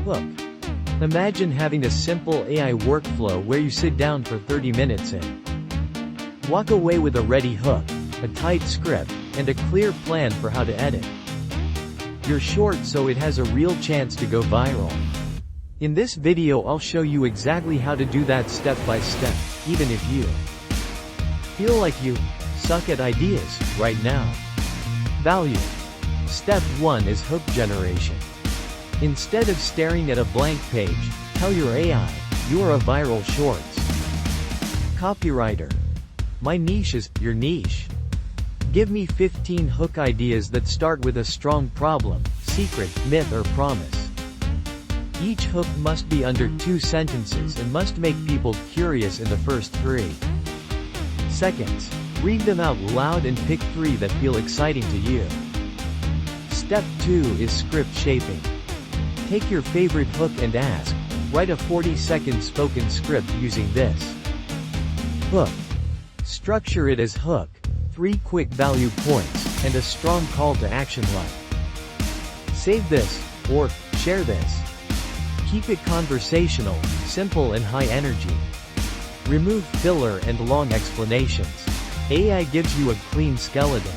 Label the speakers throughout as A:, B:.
A: Hook. Imagine having a simple AI workflow where you sit down for 30 minutes and walk away with a ready hook, a tight script, and a clear plan for how to edit your short so it has a real chance to go viral. In this video I'll show you exactly how to do that step by step, even if you feel like you suck at ideas right now. Value. Step 1 is hook generation. Instead of staring at a blank page, tell your AI, you're a viral shorts copywriter. My niche is your niche. Give me 15 hook ideas that start with a strong problem, secret, myth or promise. Each hook must be under 2 sentences and must make people curious in the first 3 seconds. Read them out loud and pick 3 that feel exciting to you. Step 2 is script shaping. Take your favorite hook and ask, write a 40-second spoken script using this hook. Structure it as hook, 3 quick value points, and a strong call to action like save this, or share this. Keep it conversational, simple and high energy. Remove filler and long explanations. AI gives you a clean skeleton.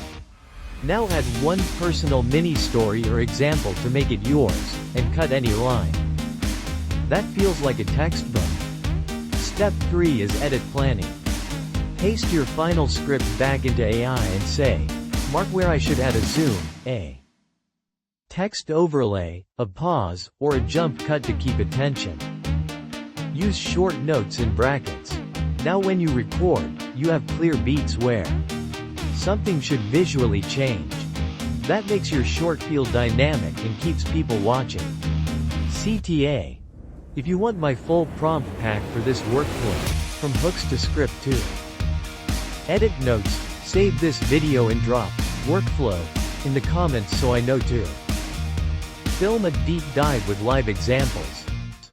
A: Now add one personal mini-story or example to make it yours, and cut any line that feels like a textbook. Step 3 is edit planning. Paste your final script back into AI and say, mark where I should add a zoom, a text overlay, a pause, or a jump cut to keep attention. Use short notes in brackets. Now when you record, you have clear beats where something should visually change. That makes your short feel dynamic and keeps people watching. CTA. If you want my full prompt pack for this workflow, from hooks to script to edit notes, save this video and drop workflow in the comments so I know too. Film a deep dive with live examples.